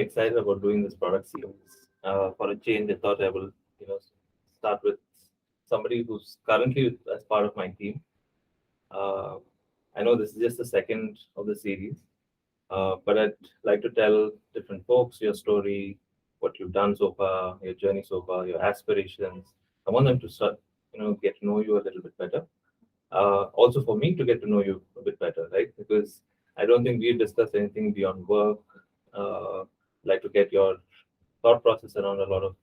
excited about doing this product series. For a change, I thought I will, start with somebody who's currently as part of my team. Uh, I know this is just the second of the series, but I'd like to tell different folks your story, what you've done so far, your journey so far, your aspirations. I want them to start, get to know you a little bit better. Also, for me to get to know you a bit better, right? Because I don't think we've discussed anything beyond work. Like to get your thought process around a lot of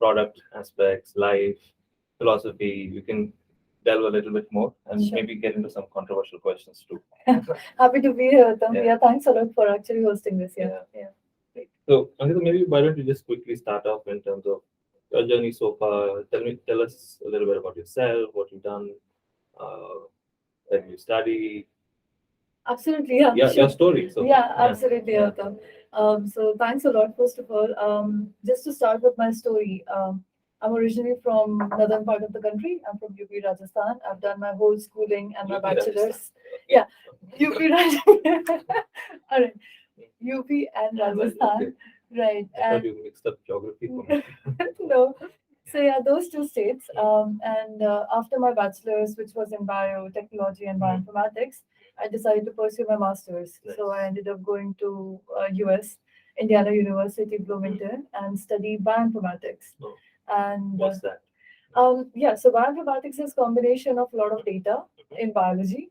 product aspects, life, philosophy. We can delve a little bit more and Sure. maybe get into some controversial questions too. Happy to be here, Tom. Yeah. Yeah, thanks a lot for actually hosting this. Yeah. Yeah. Right. So, Ankita, maybe why don't you just quickly start off in terms of your journey so far? Tell us a little bit about yourself, what you've done, uh, when you study. Absolutely, yeah, Yeah, your sure. story. So, Yeah, yeah. absolutely, Artham. So thanks a lot, first of all. Just to start with my story, I'm originally from northern part of the country. I'm from UP, Rajasthan. I've done my whole schooling and my UP Rajasthan. bachelor's. Yeah, UP, Rajasthan. All right, UP and Right, okay. Rajasthan. Right, I thought and you mixed up geography for me. no. So yeah, those two states. And after my bachelor's, which was in biotechnology and bioinformatics, I decided to pursue my master's. Nice. So I ended up going to US, Indiana University, Bloomington, and study bioinformatics. Oh, And what's that? yeah, so bioinformatics is combination of a lot of data in biology.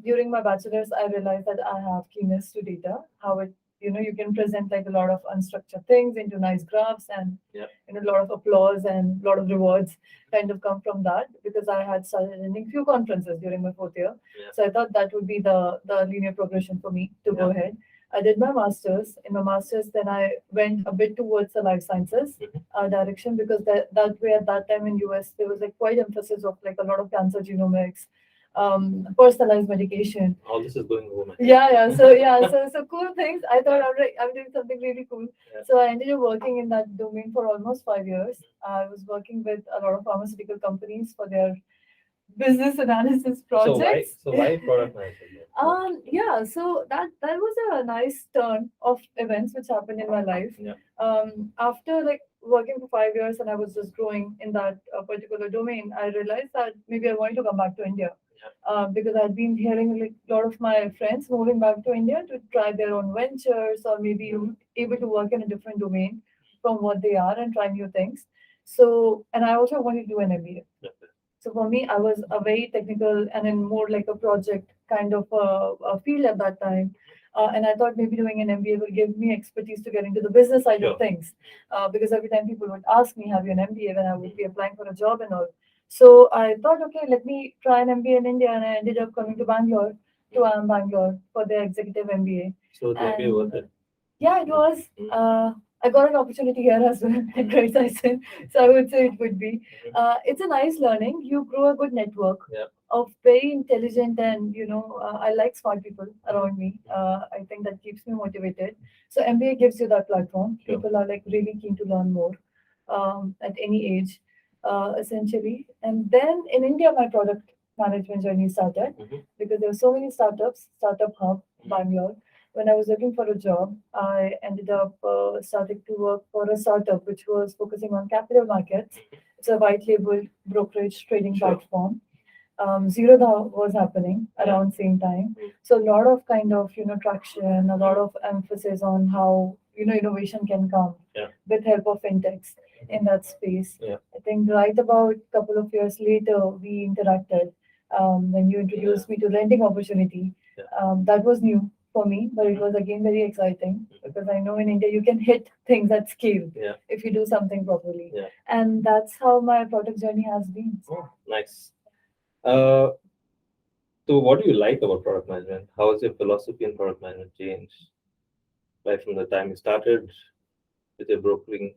During my bachelor's, I realized that I have keenness to data, how it, you can present like a lot of unstructured things into nice graphs, and Yeah. a lot of applause and a lot of rewards kind of come from that, because I had started attending few conferences during my fourth year. Yeah. So I thought that would be the linear progression for me to go Yeah. ahead. I did my master's. In my master's, then I went a bit towards the life sciences direction, because that way at that time in US there was like quite emphasis of like a lot of cancer genomics, personalized medication. All this is going over my head. So cool things. I thought I'm doing something really cool. Yeah. So I ended up working in that domain for almost 5 years. I was working with a lot of pharmaceutical companies for their business analysis projects. So why product management? Yeah, so that was a nice turn of events which happened in my life. Yeah. After like working for 5 years and I was just growing in that particular domain, I realized that maybe I wanted to come back to India. Yeah. Because I'd been hearing like a lot of my friends moving back to India to try their own ventures, or maybe able to work in a different domain from what they are and try new things. So, and I also wanted to do an MBA. Yeah. So for me, I was a very technical and in more like a project kind of a field at that time. And I thought maybe doing an MBA will give me expertise to get into the business side Sure. of things. Because every time people would ask me, have you an MBA, when I would be applying for a job and all. So I thought, okay, let me try an MBA in India. And I ended up coming to Bangalore, to Bangalore for the executive MBA. So the MBA was it? Yeah, it was. I got an opportunity here as well at Great Tyson, so I would say it would be. It's a nice learning. You grow a good network Yeah. of very intelligent and I like smart people around me. I think that keeps me motivated. So MBA gives you that platform. Sure. People are like really keen to learn more at any age, essentially. And then in India, my product management journey started because there were so many startups, Startup Hub, Bangalore. When I was looking for a job, I ended up starting to work for a startup which was focusing on capital markets. It's a white label brokerage trading Sure. platform. Zero Dawn was happening around same time. So a lot of kind of traction, a lot of emphasis on how innovation can come Yeah. with help of fintechs in that space. Yeah. I think right about couple of years later we interacted when you introduced me to lending opportunity. Yeah. That was new for me, but it was again very exciting because I know in India you can hit things at scale Yeah. if you do something properly. Yeah. And that's how my product journey has been. Oh, nice. Uh, so what do you like about product management? How has your philosophy in product management changed? Like from the time you started with your brokering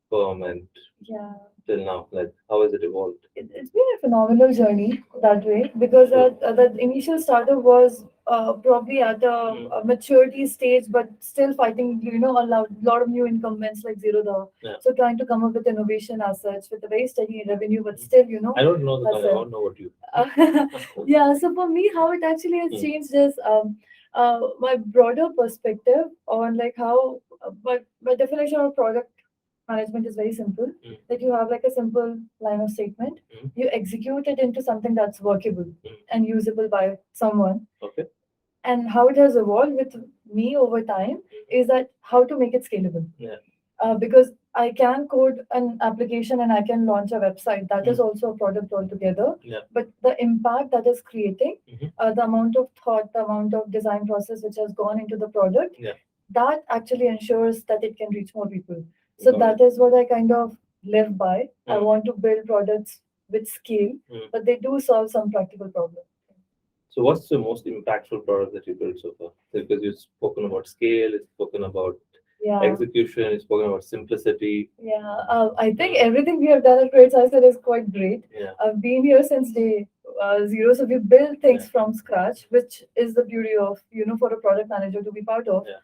firm and Yeah. till now, like how has it evolved? It's been a phenomenal journey that way because the initial startup was probably at a maturity stage, but still fighting, lot of new incumbents like Zero Dawn. Yeah. So trying to come up with innovation as such with a very steady revenue, but still, I don't know the as I don't know what you. yeah. So for me, how it actually has changed is my broader perspective on like how but by definition of product management is very simple. Mm. That you have like a simple line of statement, Mm. you execute it into something that's workable Mm. and usable by someone. Okay. And how it has evolved with me over time is that how to make it scalable. Yeah. Because I can code an application and I can launch a website. That is Mm. also a product altogether. Yeah. But the impact that is creating, Mhm. the amount of thought, the amount of design process which has gone into the product, Yeah. that actually ensures that it can reach more people. So Got that is what I kind of live by. I Mm. want to build products with scale, Mm. but they do solve some practical problems. So, what's the most impactful product that you built so far? Because you've spoken about scale, you've spoken about Yeah. execution, you've spoken about simplicity. Yeah, I think everything we have done at Great Science is quite great. Yeah. I've been here since day zero, so we build things Yeah. from scratch, which is the beauty of for a product manager to be part of. Yeah.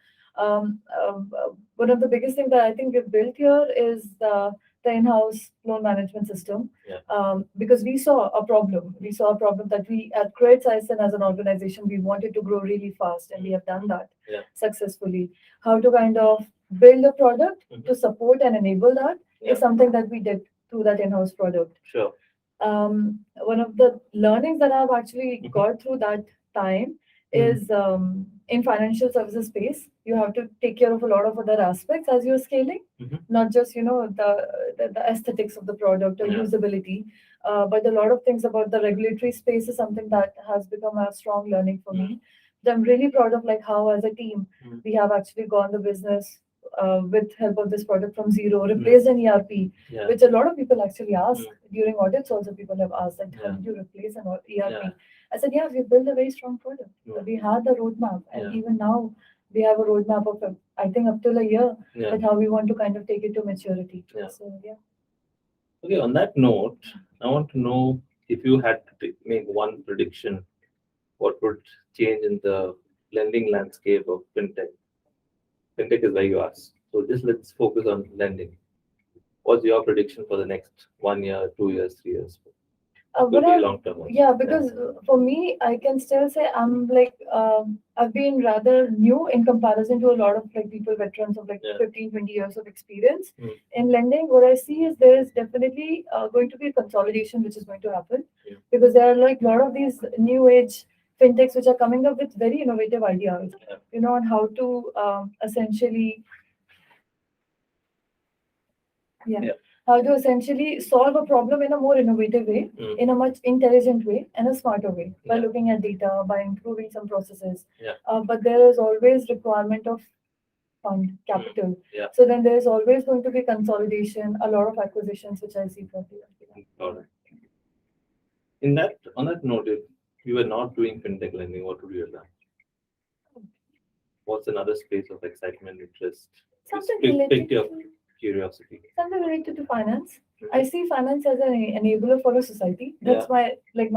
One of the biggest things that I think we've built here is the in-house loan management system. Yeah. Because we saw a problem. We saw a problem that we at Great Science as an organization we wanted to grow really fast, and we have done that Yeah. successfully. How to kind of build a product Mhm. to support and enable that Yeah. is something that we did through that in-house product. Sure. One of the learnings that I've actually Mhm. got through that time Mm. is in financial services space, you have to take care of a lot of other aspects as you're scaling, Mhm. not just the aesthetics of the product or Yeah. usability, but a lot of things about the regulatory space is something that has become a strong learning for me. That I'm really proud of, like how as a team Mm. we have actually gone the business with help of this product from zero, replaced an ERP, Yeah. which a lot of people actually ask Mm. during audits. Also, people have asked that how Yeah. did you replace an ERP? Yeah. I said, yeah, we built a very strong product. Mm. We had the roadmap, and Yeah. even now we have a roadmap of I think up till a year Yeah. that how we want to kind of take it to maturity. Yeah. So yeah. Okay. On that note, I want to know if you had to make one prediction, what would change in the lending landscape of fintech? Fintech is where you ask. So just let's focus on lending. What's your prediction for the next 1 year, 2 years, 3 years? But Could be long term. yeah, because for me, I can still say I'm like I've been rather new in comparison to a lot of like people veterans of like Yeah. 15, 20 years of experience Mm. in lending. What I see is there is definitely going to be a consolidation which is going to happen Yeah. because there are like a lot of these new age fintechs which are coming up with very innovative ideas, Yeah. on how to essentially yeah. Yeah. How to essentially solve a problem in a more innovative way, Mm. in a much intelligent way, and a smarter way by Yeah. looking at data, by improving some processes. Yeah. But there is always requirement of fund capital. Yeah. So then there is always going to be consolidation, a lot of acquisitions, which I see from here. All right. On that note, if you were not doing fintech lending, what would you have done? What's another space of excitement, interest? Something Pick related your to curiosity. something related to finance. Mhm. I see finance as an enabler for a society. That's my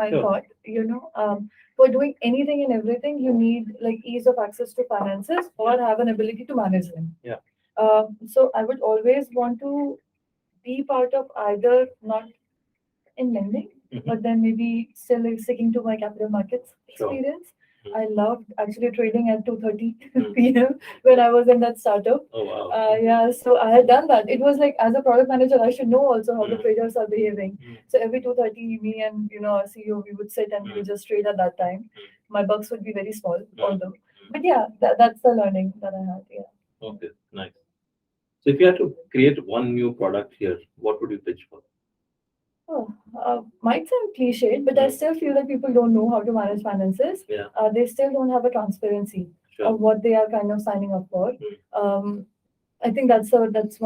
Sure. thought. For doing anything and everything, you need like ease of access to finances or have an ability to manage them. Yeah. So I would always want to be part of either not in lending, Mhm. but then maybe still like sticking to my capital markets Sure. experience. Mhm. I loved actually trading at 2:30 Mhm. p.m. when I was in that startup. Oh wow. Yeah, so I had done that. It was like as a product manager, I should know also how the Mm. traders are behaving. Mm. So every 2:30, me and our CEO, we would sit and we would just trade at that time. My bucks would be very small, although. But yeah, that's the learning that I had. Yeah. Okay, nice. So if you had to create one new product here, what would you pitch for? Oh, might sound cliched, but I Mm. still feel that people don't know how to manage finances. Yeah. They still don't have a transparency Sure. of what they are kind of signing up for. I think that's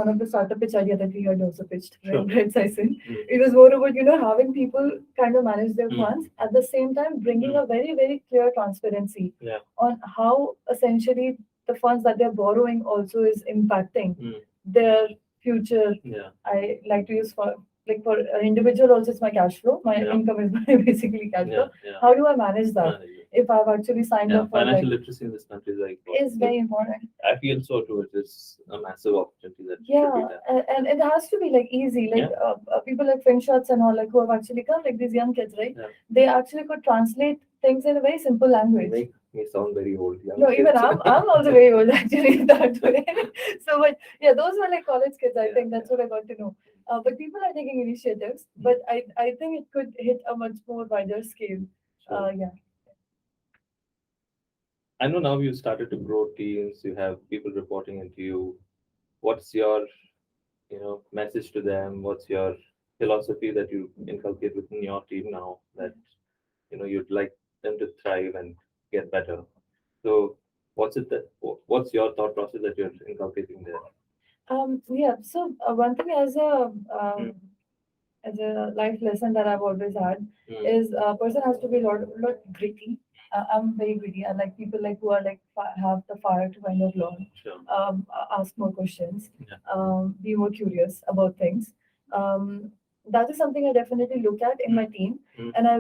one of the startup pitch idea that we had also pitched Sure. in Red Sison. Mm. It was more about having people kind of manage their Mm. funds at the same time bringing a very very clear transparency Yeah. on how essentially the funds that they're borrowing also is impacting Mm. their future. Yeah. I like to use for an individual also it's my cash flow. My Yeah. income is my basically cash flow. Yeah. Yeah. How do I manage that Manage it. if I've actually signed Yeah. up for Financial literacy in this country is very important. is very important. I feel so too. It is a massive opportunity that should be Yeah, done. and it has to be like easy. Like people like FinShots and all, like who have actually come, like these young kids, right? Yeah. They actually could translate things in a very simple You language. make me sound very old. Young No, even kids. I'm also very old actually in that way. So, but yeah, those were like college kids. I Yeah, think that's what I got to know. But people are taking initiatives, but I think it could hit a much more wider scale. Sure. Yeah. I know now you started to grow teams. You have people reporting into you. What's your, message to them? What's your philosophy that you inculcate within your team now that you'd like them to thrive and get better? So, what's your thought process that you're inculcating there? Yeah. So one thing as a Mm, life lesson that I've always had mm, is a person has to be lot gritty. I'm very greedy. I like people like who are like have the fire to kind of learn, sure. ask more questions, Yeah. be more curious about things. That is something I definitely look at in my team, Mm, and I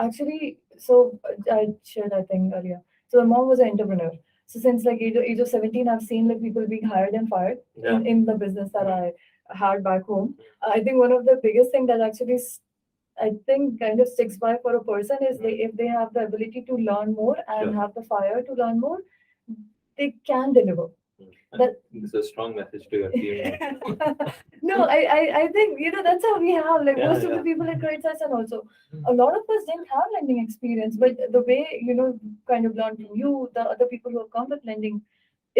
actually I shared I think earlier. So my mom was an entrepreneur. So since like age of 17, I've seen like people being hired and fired yeah. in the business that Mm, I had back home. I think one of the biggest thing that actually I think kind of sticks by for a person is if they have the ability to learn more and sure. have the fire to learn more, they can deliver. And That this is a strong message to your team now. no, I think that's how we have like Yeah, most of yeah. the people at Credit Suisse and also a lot of us didn't have lending experience, but the way kind of learn from you, the other people who have come with lending.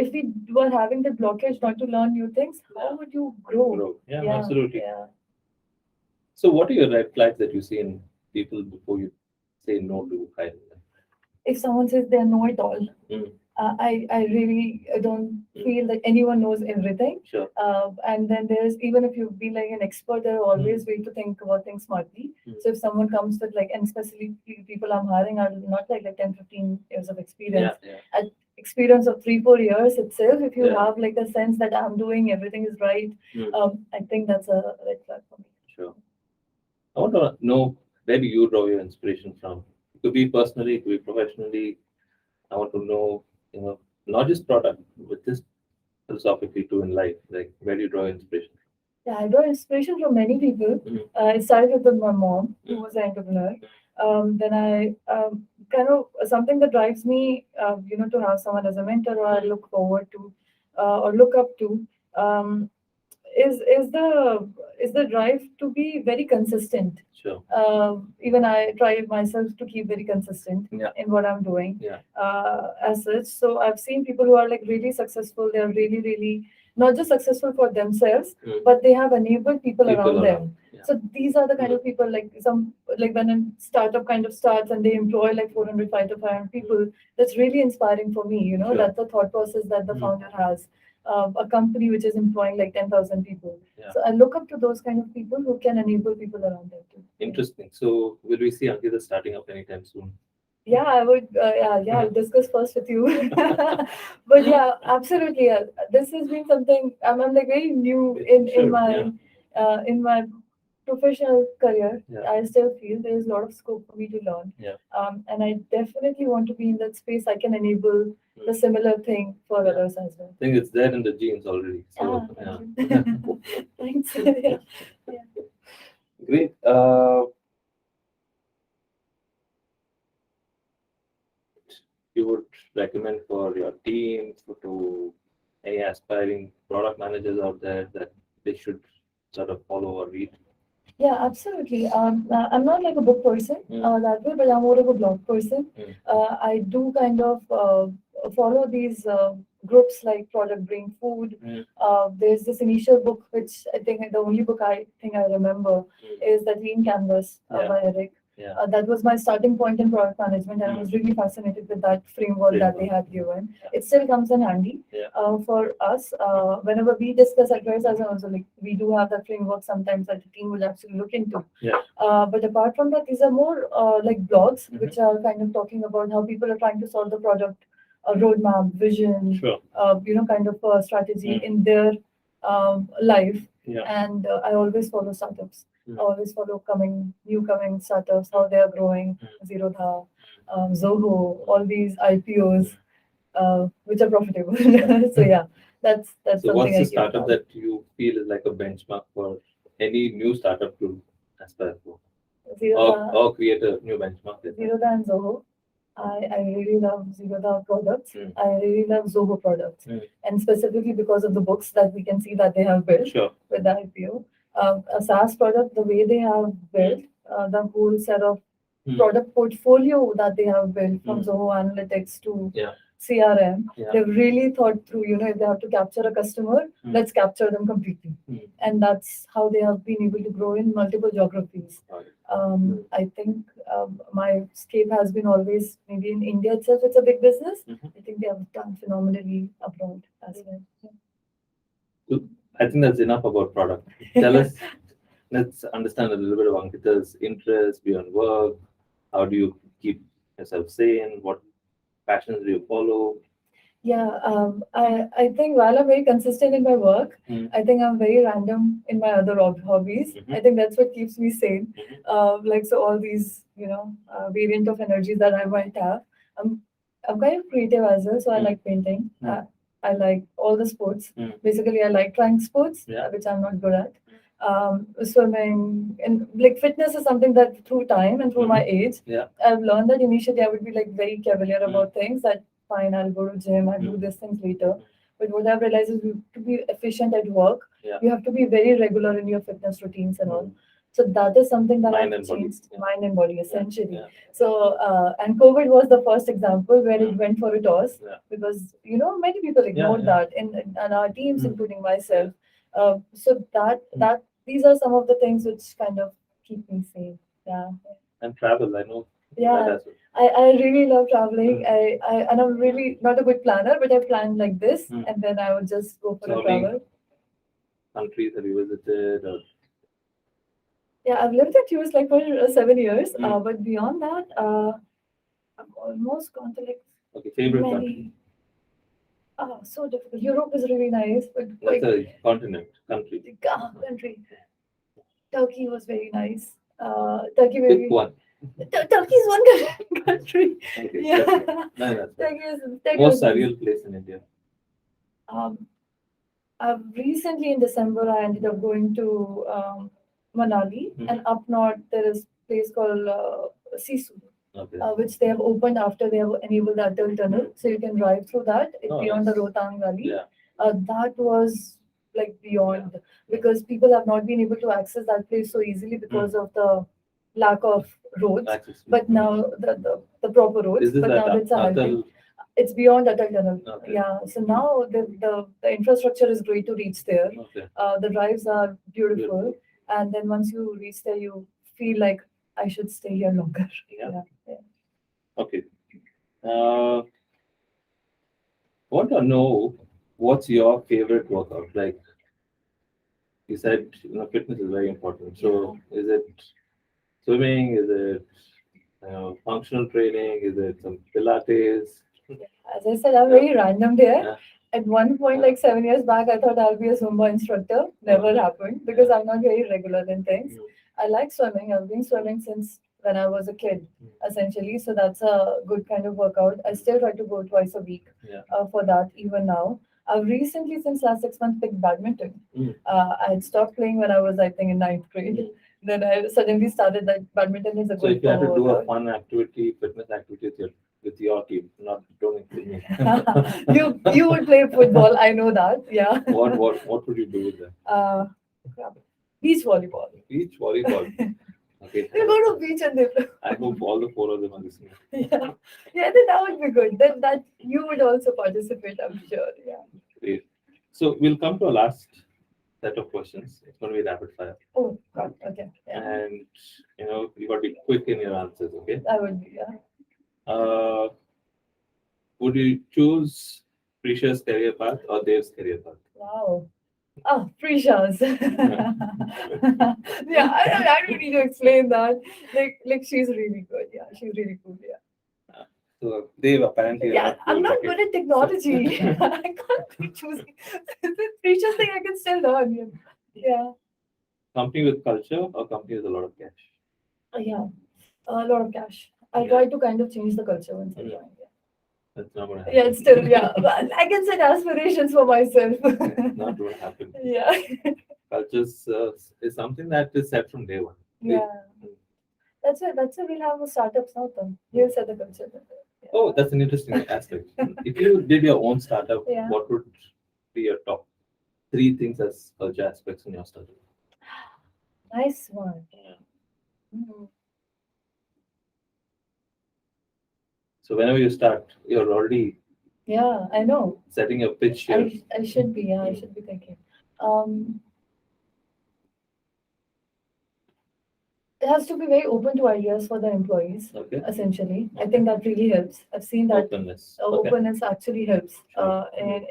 If we were having the blockage not to learn new things, how Yeah. would you grow? Grow. Yeah, Yeah, absolutely. yeah. So, what are your red flags that you see in people before you say no to hiring them? If someone says they know it all, Mm, I really don't mm, feel that anyone knows everything. sure. And then there's even if you be like an expert, there are always way to think about things smartly. Mm, So if someone comes with like, and especially people I'm hiring are not like 10, 15 years of experience. yeah, yeah, At experience of 3, 4 years itself, if you yeah. have like a sense that I'm doing everything is right, Mm, I think that's a red flag for me. sure. I want to know where do you draw your inspiration from? It could be personally, it could be professionally. I want to know, not just product, but just philosophically too in life. Like, where do you draw your inspiration? Yeah, I got inspiration from many people. Mm, It started with my mom, who mm, was an entrepreneur. Then I kind of something that drives me, to have someone as a mentor or I mm, look forward to or look up to. Um, is the drive to be very consistent. sure. Even I try myself to keep very consistent Yeah, in what I'm doing yeah. as such. So I've seen people who are like really successful. They are really, really not just successful for themselves, Mm, but they have enabled people people around around. them. Yeah. So these are the kind of people like some like when a startup kind of starts and they employ like 400, 500 people. That's really inspiring for me. Sure. That's the thought process that the Mm, founder has. A company which is employing like 10,000 people. yeah. So I look up to those kind of people who can enable people around them too. Interesting. So, will we see Ankita starting up anytime soon? Yeah, I would. Yeah, I'll discuss first with you. But yeah, absolutely. This has been something I'm like very new in Sure. in my professional career. Yeah. I still feel there is a lot of scope for me to learn. Yeah. And I definitely want to be in that space. I can enable the Mm. similar thing for Yeah. others as well. I think it's there in the genes already. So, Yeah, yeah. thank you. Thanks. Yeah. Yeah. Great. You would recommend for your team to any aspiring product managers out there that they should sort of follow or read? Yeah, absolutely. I'm not like a book person Mm, that way, but I'm more of a blog person. mm, I do kind of follow these groups like Product Brain Food. mm, There's this initial book, which I think the only book I think I remember mm. is The Lean Canvas Yeah. by Eric. Yeah. That was my starting point in product management, and I was really fascinated with that framework that they had given. Yeah. It still comes in handy Yeah. for us. Whenever we discuss at Careers, as also like we do have that framework sometimes that the team will actually look into. Yeah. But apart from that, these are more like blogs, Mhm. which are kind of talking about how people are trying to solve the product, roadmap, vision, Sure. kind of strategy Mm. in their life. Yeah. And I always follow startups. Mm. I always follow new coming startups, how they are growing, Zero Dha, Zoho, all these IPOs, which are profitable. So yeah, that's So, something what's I the keep startup on. that you feel is like a benchmark for any new startup to aspire for? Zero Or, Dha, or create a new benchmark? Zero Dha and Zoho. I really love Zigoda products. Mm. I really love Zoho products. Mm. And specifically because of the books that we can see that they have built Sure. with the IPO. A SaaS product, the way they have built the whole set of Mm. product portfolio that they have built from Mm. Zoho Analytics to Yeah. CRM, Yeah. they've really thought through, if they have to capture a customer, Mm. let's capture them completely. Mm. And that's how they have been able to grow in multiple geographies. Got it. I think my scape has been always maybe in India itself, it's a big business. Mhm. I think they have done phenomenally abroad as well. So I think that's enough about product. Tell us, let's understand a little bit of Ankita's interest beyond work. How do you keep yourself sane? What passions do you follow? Yeah, I think while I'm very consistent in my work, Mm. I think I'm very random in my other hobbies. Mhm. I think that's what keeps me sane. Mhm. Like so, all these variant of energies that I might have. I'm I'm kind of creative as well, so I Mm. like painting. Mm. I like all the sports. Mm. Basically, I like trying sports, Yeah. which I'm not good at. Swimming and like fitness is something that through time and through my age, Yeah. I've learned that initially I would be like very cavalier Mm. about things that fine, I'll go to gym, I'll do Mm. these things later. But what I've realized is to be efficient at work, Yeah. you have to be very regular in your fitness routines and all. Mm. So that is something that Mind I've and body. changed, Yeah. mind and body essentially. Yeah. So and COVID was the first example where it Mm. went for a toss Yeah. because many people ignored yeah. that in our teams, Mm. including myself. So that these are some of the things which kind of keep me sane. Yeah. And travel, I know Yeah. that as well. I really love traveling. Mm. And I'm really not a good planner, but I plan like this, Mm. and then I would just go for So a how many travel. countries have you visited? Or, Yeah, I've lived at US like for 7 years, Mm. but beyond that, I've almost gone to like okay, favorite country? many. So difficult. Europe is really nice, but That's like a continent, country. country. Turkey was very nice. Turkey Pick maybe. one. Turkey is one country. Okay, Yeah. that's it. No, that's it. Turkey Most was nice. surreal place in India. Um, Recently in December, I ended up going to Manali, Mhm. and up north there is a place called Sisu, Okay. which they have opened after they have enabled the Atal Tunnel, so you can drive through that Oh, beyond the nice. Rohtang Valley. Yeah. That was like beyond because people have not been able to access that place so easily because of the lack of roads. Access. But now the proper roads, Is this but that now it's a highway. Atal? It's beyond Atal Tunnel. Okay. Yeah. So now the infrastructure is great to reach there. Okay. The drives are beautiful. Beautiful. And then once you reach there, you feel like I should stay here longer. Yeah. Yeah. Okay. Uh, want to know what's your favorite workout? Like you said, fitness is very important. So is it swimming? Is it functional training? Is it some Pilates? As I said, I'm very random there. Yeah. At one point, like 7 years back, I thought I'll be a Zumba instructor. Never happened because I'm not very regular in things. Mm. I like swimming. I've been swimming since when I was a kid, essentially. So that's a good kind of workout. I still try to go twice a week Yeah. for that, even now. I've recently, since last 6 months, picked badminton. Mm. I had stopped playing when I was, I think, in ninth grade. Mm. Then I suddenly started that badminton is a So good if you had to do a workout. fun activity, fitness activity with your team, not don't include me. You would play football. I know that. Yeah. What would you do with them? Beach volleyball. Beach volleyball. Okay. You go to beach and they play. I hope all the four of them are listening. Yeah. Yeah, then that would be good. Then that you would also participate, I'm sure. Yeah. Great. So we'll come to a last set of questions. It's going to be rapid fire. Oh God. Okay. Yeah. And you got to be quick in your answers, okay? I would be, yeah. Would you choose Prisha's career path or Dev's career path? Wow. Oh, Prisha's. Yeah, I don't need to explain that. Like she's really good. Yeah, she's really cool. Yeah. So Dev apparently Yeah, I'm not good at technology. I can't be choosing. The Prisha's thing I can still learn. Yeah. Company with culture or company with a lot of cash? Yeah. A lot of cash. I Yeah. try to kind of change the culture once I Yeah. join. Yeah. That's not going to happen. Yeah, it's still, yeah. But I can set aspirations for myself. Not going to happen. Yeah. Cultures is something that is set from day one. Yeah. That's it. We'll have a startups now. Then we'll set the culture. Oh, that's an interesting aspect. If you did your own startup, Yeah. what would be your top three things as culture aspects in your startup? Nice one. Yeah. Mhm. So whenever you start, you're already Yeah, I know. setting a pitch here. I should be. Yeah, I should be thinking. Um, it has to be very open to ideas for the employees. Okay. Essentially, I Okay. think that really helps. I've seen that Openness. Okay. openness actually helps Sure.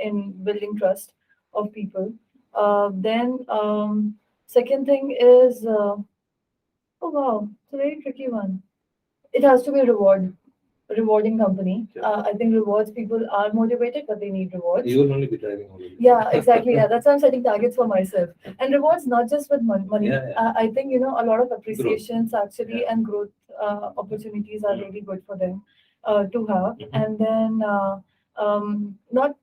in building trust of people. Then second thing is oh wow, it's a very tricky one. It has to be rewarding company. Sure. I think rewards people are motivated, but they need rewards. You will only be driving all of this. Yeah, exactly. Yeah, that's why I'm setting targets for myself. And rewards not just with money. Yeah, yeah. I think a lot of appreciations actually Yeah. and growth opportunities are Mm. really good for them to have. Mhm. And then not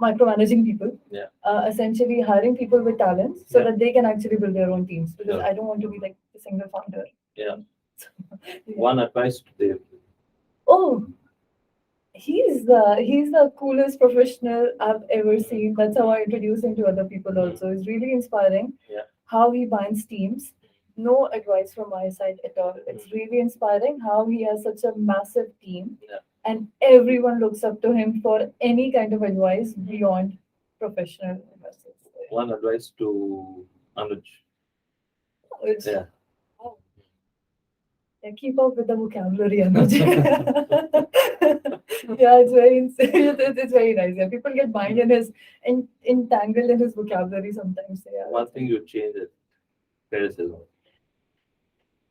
micromanaging people. Yeah. Essentially hiring people with talents so Yeah. that they can actually build their own teams. Because Sure. I don't want to be like the single founder. Yeah. Yeah. One advice to Dave. Oh, he's the coolest professional I've ever seen. That's how I introduce him to other people also. It's really inspiring Yeah. how he binds teams. No advice from my side at all. It's really inspiring how he has such a massive team Yeah. and everyone looks up to him for any kind of advice beyond professional advices. One advice to Anuj. It's, Yeah. yeah, keep up with the vocabulary, Anuj. Yeah, it's very it's very nice. Yeah, people get bind in his entangled in his vocabulary sometimes. Yeah, One thing you change is criticism.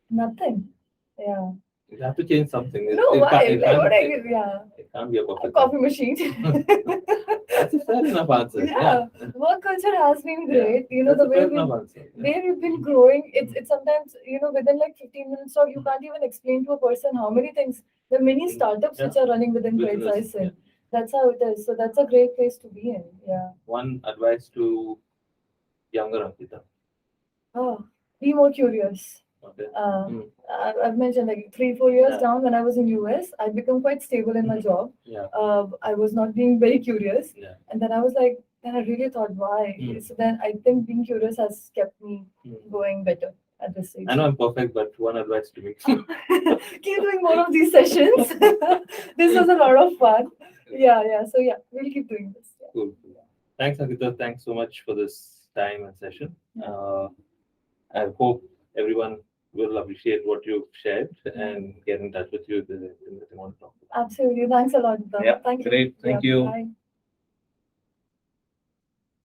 nothing. Yeah. You have to change something. No, why? Like what yeah. It can't be a A perfect coffee thing. machine. That's a fair enough answer. Yeah. Work culture has been great. That's The a way fair we enough answer. Yeah. where we've been growing, it's sometimes, within like 15 minutes or you can't even explain to a person how many things, the many startups which Yeah. are running within Within trade this, size. yeah. That's how it is. So that's a great place to be in. Yeah. One advice to younger Ankita. Oh, be more curious. Okay. Uh, I've mentioned like 3-4 years Yeah. down when I was in US, I'd become quite stable in my job. Yeah. I was not being very curious. Yeah. And then I was like, then I really thought, why? So then I think being curious has kept me going better at this stage. I know I'm perfect, but one advice to me. Keep doing more of these sessions. This was a lot of fun. Yeah. So yeah, we'll keep doing this. Yeah. Cool. Thanks, Ankita. Thanks so much for this time and session. I hope everyone will appreciate what you've shared and get in touch with you if there's anything that they want to talk about. Absolutely. Thanks a lot. Yeah, Thank you. great. Thank Yeah, you. bye.